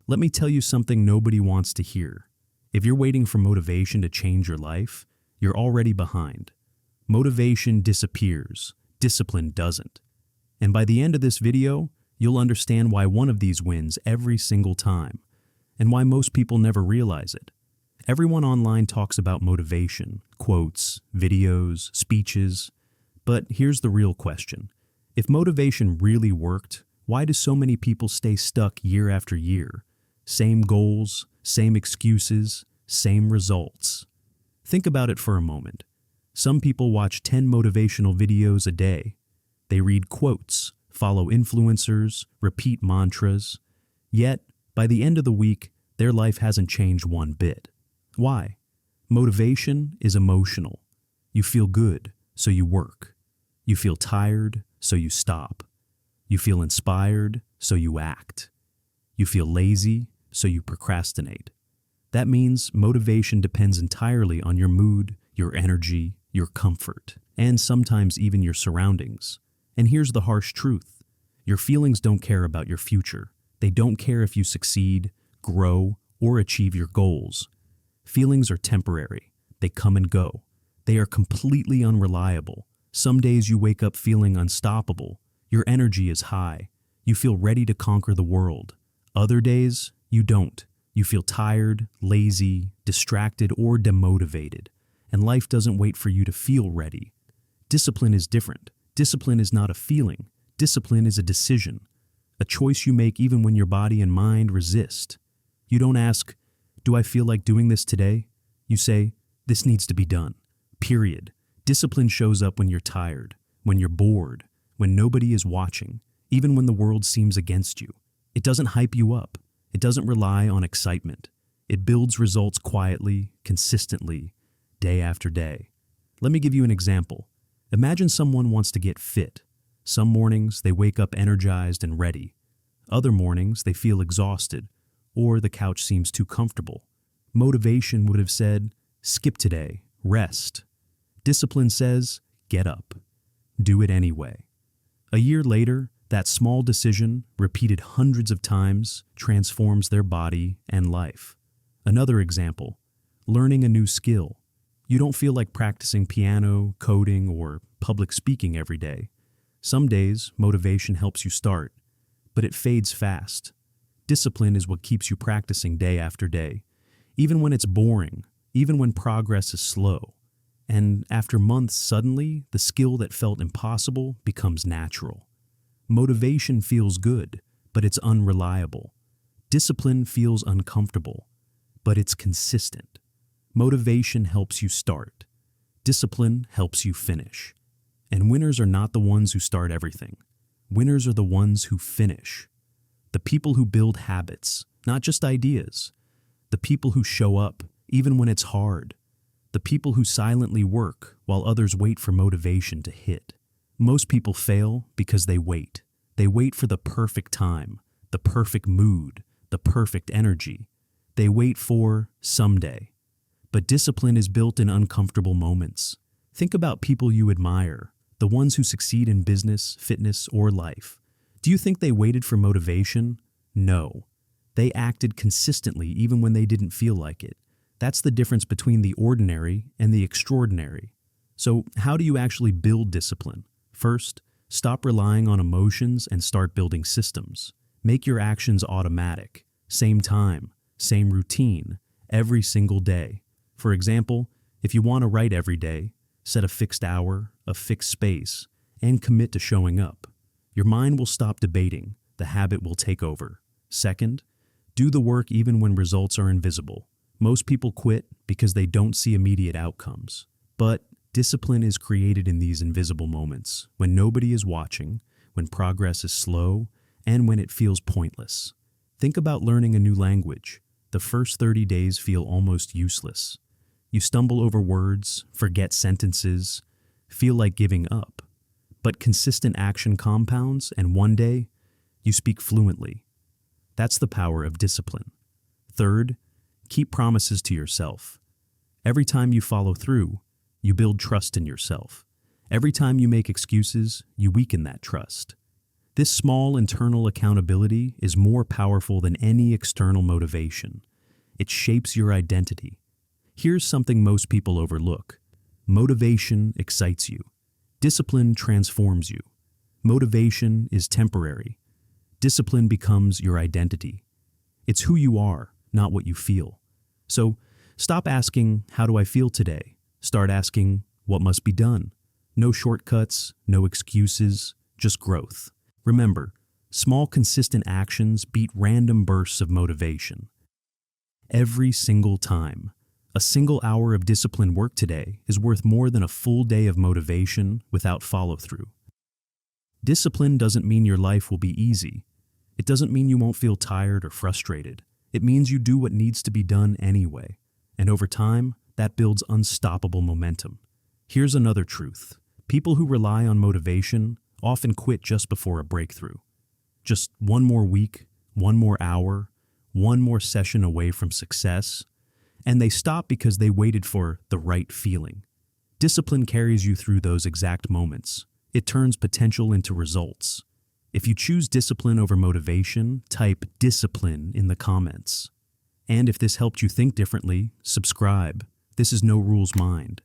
Let me tell you something nobody wants to hear. If you're waiting for motivation to change your life, you're already behind. Motivation disappears, discipline doesn't. And by the end of this video, you'll understand why one of these wins every single time, and why most people never realize it. Everyone online talks about motivation, quotes, videos, speeches. But here's the real question. If motivation really worked, why do so many people stay stuck year after year? Same goals, same excuses, same results. Think about it for a moment. Some people watch 10 motivational videos a day. They read quotes, follow influencers, repeat mantras. Yet, by the end of the week, their life hasn't changed one bit. Why? Motivation is emotional. You feel good, so you work. You feel tired, so you stop. You feel inspired, so you act. You feel lazy, so you procrastinate. That means motivation depends entirely on your mood, your energy, your comfort, and sometimes even your surroundings. And here's the harsh truth. Your feelings don't care about your future. They don't care if you succeed, grow, or achieve your goals. Feelings are temporary. They come and go. They are completely unreliable. Some days you wake up feeling unstoppable. Your energy is high. You feel ready to conquer the world. Other days, you don't. You feel tired, lazy, distracted, or demotivated. And life doesn't wait for you to feel ready. Discipline is different. Discipline is not a feeling. Discipline is a decision. A choice you make even when your body and mind resist. You don't ask, do I feel like doing this today? You say, this needs to be done. Period. Discipline shows up when you're tired, when you're bored, when nobody is watching, even when the world seems against you. It doesn't hype you up. It doesn't rely on excitement. It builds results quietly, consistently, day after day. Let me give you an example. Imagine someone wants to get fit. Some mornings they wake up energized and ready. Other mornings they feel exhausted, or the couch seems too comfortable. Motivation would have said, skip today, rest. Discipline says, get up. Do it anyway. A year later, that small decision, repeated hundreds of times, transforms their body and life. Another example, learning a new skill. You don't feel like practicing piano, coding, or public speaking every day. Some days, motivation helps you start, but it fades fast. Discipline is what keeps you practicing day after day, even when it's boring, even when progress is slow. And after months, suddenly, the skill that felt impossible becomes natural. Motivation feels good, but it's unreliable. Discipline feels uncomfortable, but it's consistent. Motivation helps you start. Discipline helps you finish. And winners are not the ones who start everything. Winners are the ones who finish. The people who build habits, not just ideas. The people who show up, even when it's hard. The people who silently work while others wait for motivation to hit. Most people fail because they wait. They wait for the perfect time, the perfect mood, the perfect energy. They wait for someday. But discipline is built in uncomfortable moments. Think about people you admire, the ones who succeed in business, fitness, or life. Do you think they waited for motivation? No. They acted consistently even when they didn't feel like it. That's the difference between the ordinary and the extraordinary. So, how do you actually build discipline? First, stop relying on emotions and start building systems. Make your actions automatic. Same time, same routine, every single day. For example, if you want to write every day, set a fixed hour, a fixed space, and commit to showing up. Your mind will stop debating. The habit will take over. Second, do the work even when results are invisible. Most people quit because they don't see immediate outcomes. But discipline is created in these invisible moments, when nobody is watching, when progress is slow, and when it feels pointless. Think about learning a new language. The first 30 days feel almost useless. You stumble over words, forget sentences, feel like giving up. But consistent action compounds, and one day, you speak fluently. That's the power of discipline. Third, keep promises to yourself. Every time you follow through, you build trust in yourself. Every time you make excuses, you weaken that trust. This small internal accountability is more powerful than any external motivation. It shapes your identity. Here's something most people overlook. Motivation excites you. Discipline transforms you. Motivation is temporary. Discipline becomes your identity. It's who you are, not what you feel. So, stop asking, how do I feel today? Start asking, what must be done? No shortcuts, no excuses, just growth. Remember, small consistent actions beat random bursts of motivation. Every single time. A single hour of disciplined work today is worth more than a full day of motivation without follow-through. Discipline doesn't mean your life will be easy. It doesn't mean you won't feel tired or frustrated. It means you do what needs to be done anyway. And over time, that builds unstoppable momentum. Here's another truth. People who rely on motivation often quit just before a breakthrough. Just one more week, one more hour, one more session away from success, and they stop because they waited for the right feeling. Discipline carries you through those exact moments. It turns potential into results. If you choose discipline over motivation, type discipline in the comments. And if this helped you think differently, subscribe. This is No Rules Mind.